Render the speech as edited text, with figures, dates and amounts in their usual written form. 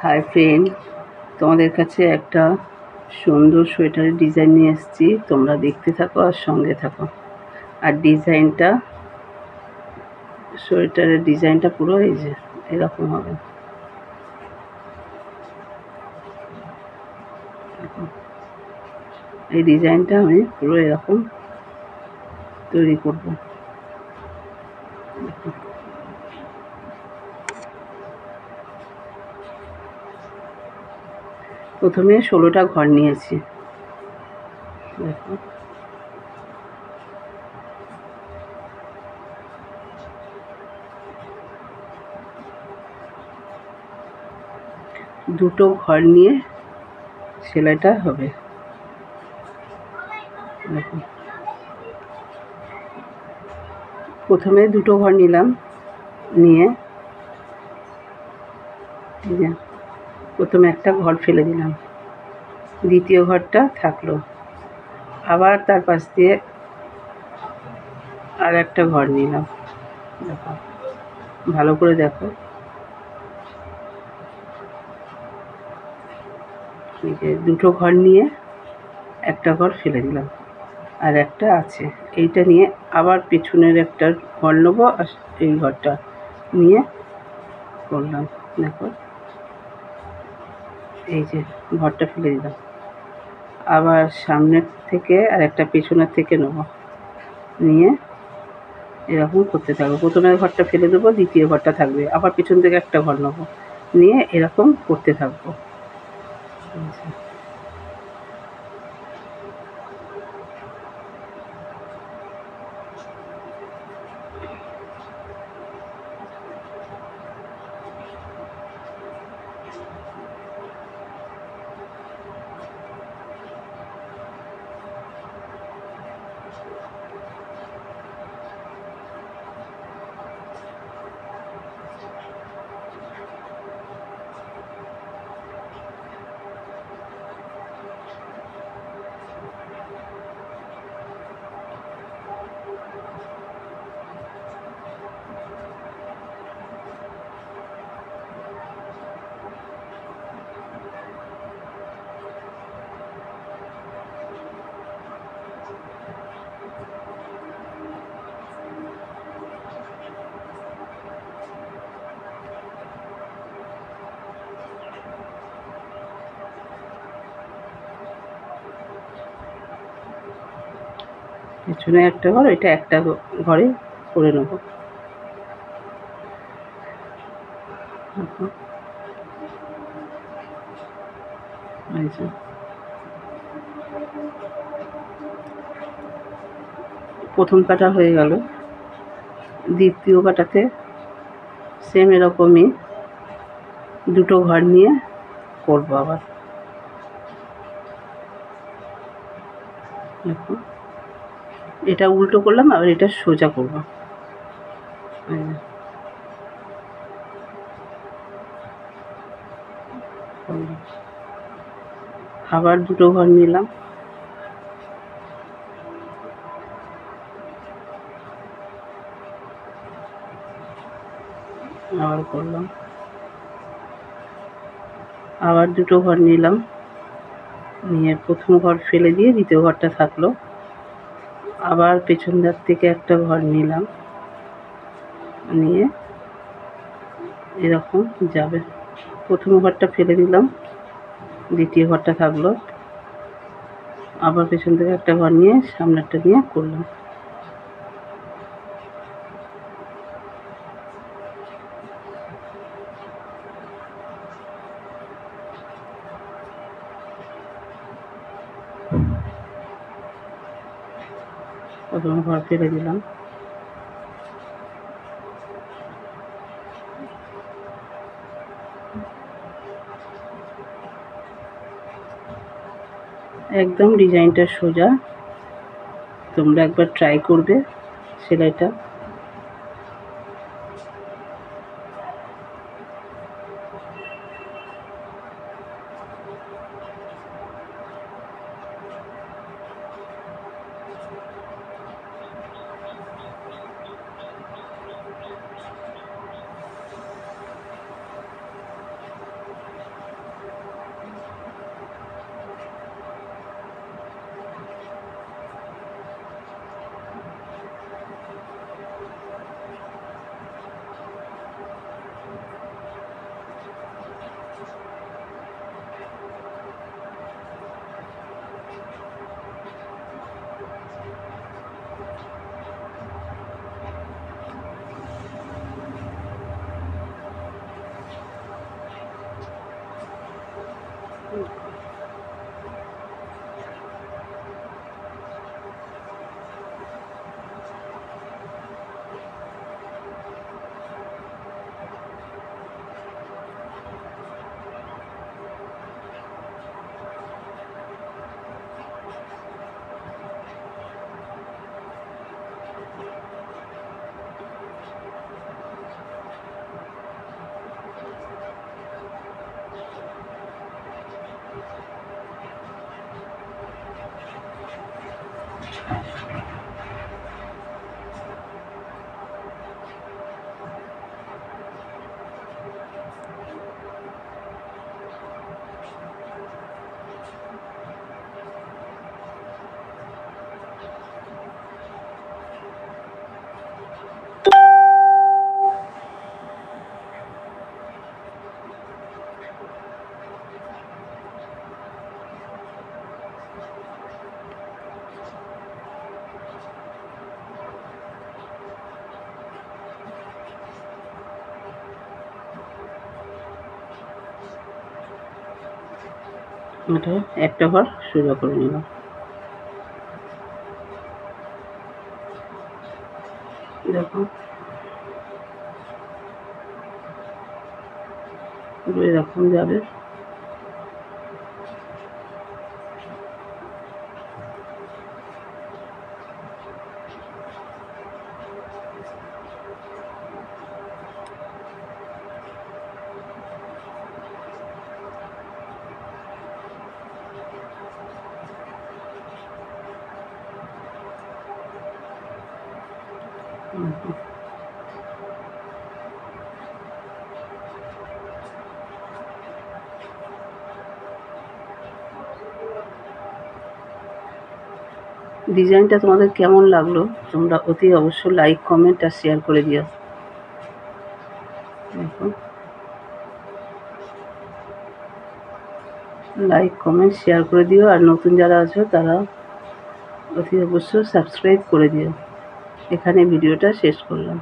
Hi friend, তোমাদের কাছে একটা সুন্দর সোয়েটারের ডিজাইন নিয়ে এসেছি। তোমরা দেখতে থাকো আর সঙ্গে থাকো। আর সোয়েটারের ডিজাইনটা পুরো এই যে এরকম হবে। এই ডিজাইনটা আমি পুরো এরকম তৈরি করব। প্রথমে 16টা ঘর নিয়েছি। দেখো, দুটো ঘর নিয়ে সেলাইটা হবে। দেখো, প্রথমে দুটো ঘর নিলাম, নিয়ে প্রথমে একটা ঘর ফেলে দিলাম, দ্বিতীয় ঘরটা থাকলো। আবার তার পাশ দিয়ে আর একটা ঘর নিলাম। দেখো, ভালো করে দেখো, এই যে দুটো ঘর নিয়ে একটা ঘর ফেলে দিলাম, আর একটা আছে। এইটা নিয়ে আবার পেছনের একটা ঘর নেবো, আর এই ঘরটা নিয়ে করলাম। দেখো, এই যে ঘরটা ফেলে দিলাম, আবার সামনের থেকে আর একটা পেছনের থেকে নেবো, নিয়ে এরকম করতে থাকবো। প্রথমের ঘরটা ফেলে দেবো, দ্বিতীয় ঘরটা থাকবে, আবার পেছন থেকে একটা ঘর নেবো, নিয়ে এরকম করতে থাকবো। পেছনে একটা ঘর, এটা একটা ঘরে করে নেব। প্রথম কাটা হয়ে গেল, দ্বিতীয় কাটাতে সেম এরকমই দুটো ঘর নিয়ে করবো আবার। দেখো, এটা উল্টো করলাম, আবার এটা সোজা করবো। আবার দুটো ঘর নিলাম, আবার করলাম, আবার দুটো ঘর নিলাম, নিয়ে প্রথম ঘর ফেলে দিয়ে দ্বিতীয় ঘরটা থাকলো, আবার পেছন দিক থেকে একটা ঘর নিলাম, নিয়ে এরকম যাবে। প্রথম ঘরটা ফেলে দিলাম, দ্বিতীয় ঘরটা থাকলো, আবার পেছন থেকে একটা ঘর নিয়ে সামনেরটা নিয়ে করলাম। প্রথম ঘর ফেলে দিলাম, একদম ডিজাইনটা সোজা। তোমরা একবার ট্রাই করবে সেলাইটা। এটা একটা ঘর সোজা করে নিলাম। দেখো পুরো এরকম যাবে। ডিজাইনটা তোমাদের কেমন লাগলো তোমরা অতি অবশ্য লাইক কমেন্ট আর শেয়ার করে দিও। দেখো লাইক কমেন্ট শেয়ার করে দিও, আর নতুন যারা আছো তারা অতি অবশ্য সাবস্ক্রাইব করে দিও। এখানে ভিডিওটা শেষ করলাম।